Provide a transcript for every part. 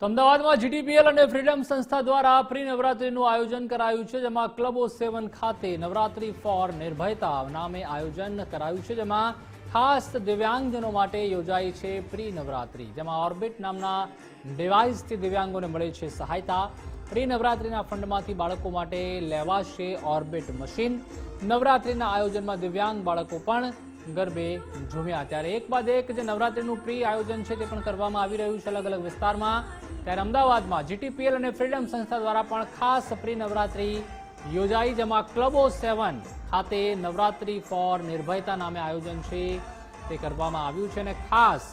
તો અમદાવાદમાં જીટીપીએલ અને ફ્રીડમ સંસ્થા દ્વારા પ્રી નવરાત્રીનું આયોજન કરાયું છે, જેમાં ક્લબો 7 ખાતે નવરાત્રી ફોર નિર્ભયતા નામે આયોજન કરાયું છે, જેમાં ખાસ દિવ્યાંગજનો માટે યોજાઈ છે પ્રી નવરાત્રી, જેમાં ઓર્બિટ નામના ડિવાઇસથી દિવ્યાંગોને મળે છે સહાયતા। પ્રી નવરાત્રીના ફંડમાંથી બાળકો માટે લેવાશે ઓર્બિટ મશીન। નવરાત્રીના આયોજનમાં દિવ્યાંગ બાળકો પણ ગરબે ઝૂમ્યા। ત્યારે એક બાદ એક જે નવરાત્રીનું પ્રી આયોજન છે તે પણ કરવામાં આવી રહ્યું છે અલગ અલગ વિસ્તારમાં। ત્યારે અમદાવાદમાં જીટીપીએલ અને ફ્રીડમ સંસ્થા દ્વારા પણ ખાસ પ્રી નવરાત્રી યોજાઈ, જેમાં ક્લબો 7 ખાતે નવરાત્રી ફોર નિર્ભયતા નામે આયોજન છે તે કરવામાં આવ્યું છે અને ખાસ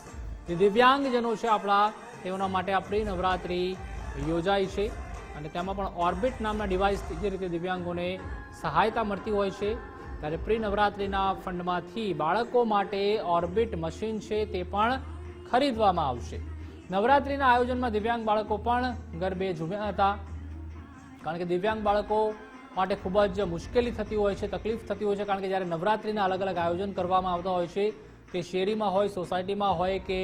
જે દિવ્યાંગજનો છે આપણા તેઓના માટે આ પ્રી નવરાત્રી યોજાઈ છે અને તેમાં પણ ઓર્બિટ નામના ડિવાઇસથી જે રીતે દિવ્યાંગોને સહાયતા મળતી હોય છે, ત્યારે પ્રી નવરાત્રીના ફંડમાંથી બાળકો માટે ઓર્બિટ મશીન છે તે પણ ખરીદવામાં આવશે। નવરાત્રીના આયોજનમાં દિવ્યાંગ બાળકો પણ ગરબે ઝૂમ્યા હતા, કારણ કે દિવ્યાંગ બાળકો માટે ખૂબ જ મુશ્કેલી થતી હોય છે, તકલીફ થતી હોય છે, કારણ કે જ્યારે નવરાત્રીના અલગ અલગ આયોજન કરવામાં આવતા હોય છે તે શેરીમાં હોય, સોસાયટીમાં હોય કે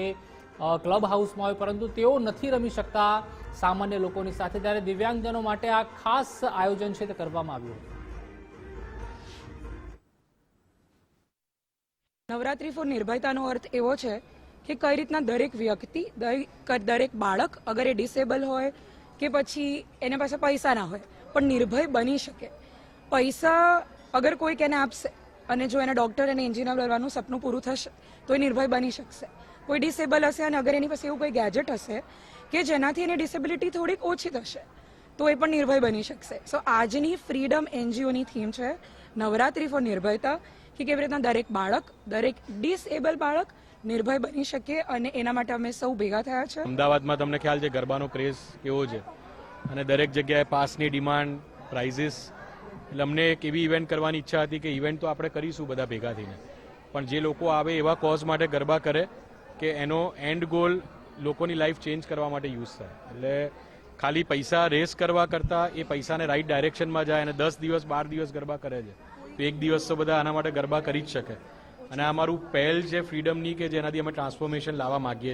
ક્લબ હાઉસમાં હોય, પરંતુ તેઓ નથી રમી શકતા સામાન્ય લોકોની સાથે, ત્યારે દિવ્યાંગજનો માટે આ ખાસ આયોજન છે તે કરવામાં આવ્યું હતું। નવરાત્રી ફોર નિર્ભયતાનો અર્થ એવો છે કે કઈ રીતના દરેક વ્યક્તિ, દરેક બાળક, અગર એ ડિસેબલ હોય કે પછી એને પાસે પૈસા ના હોય પણ નિર્ભય બની શકે। પૈસા અગર કોઈ એને આપશે અને જો એને ડોક્ટર અને એન્જિનિયર બનવાનું સપનું પૂરું થશે તો એ નિર્ભય બની શકશે। કોઈ ડિસેબલ હશે અને અગર એની પાસે એવું કોઈ ગેજેટ હશે કે જેનાથી એની ડિસેબિલિટી થોડીક ઓછી થશે તો એ પણ નિર્ભય બની શકશે। સો આજની ફ્રીડમ એનજીઓની થીમ છે નવરાત્રી ફોર નિર્ભયતા, કે કેવી રીતના દરેક બાળક, દરેક ડિસેબલ બાળક નિર્ભય બની શકે અને એના માટે અમે સૌ ભેગા થયા છે। અમદાવાદમાં તમને ખ્યાલ છે ગરબાનો ક્રેઝ કેવો છે અને દરેક જગ્યાએ પાસની ડિમાન્ડ, પ્રાઇઝીસ, એટલે અમને એક એવી ઇવેન્ટ કરવાની ઈચ્છા હતી કે ઇવેન્ટ તો આપણે કરીશું બધા ભેગા થઈને, પણ જે લોકો આવે એવા કોઝ માટે ગરબા કરે કે એનો એન્ડ ગોલ લોકોની લાઈફ ચેન્જ કરવા માટે યુઝ થાય। એટલે ખાલી પૈસા રેસ કરવા કરતાં એ પૈસાને રાઈટ ડાયરેક્શનમાં જાય અને 10 દિવસ 12 દિવસ ગરબા કરે છે તો એક દિવસ તો બધા આના માટે ગરબા કરી જ શકે। અને આ અમારું પહેલ છે ફ્રીડમની કે જેનાથી અમે ટ્રાન્સફોર્મેશન લાવવા માંગીએ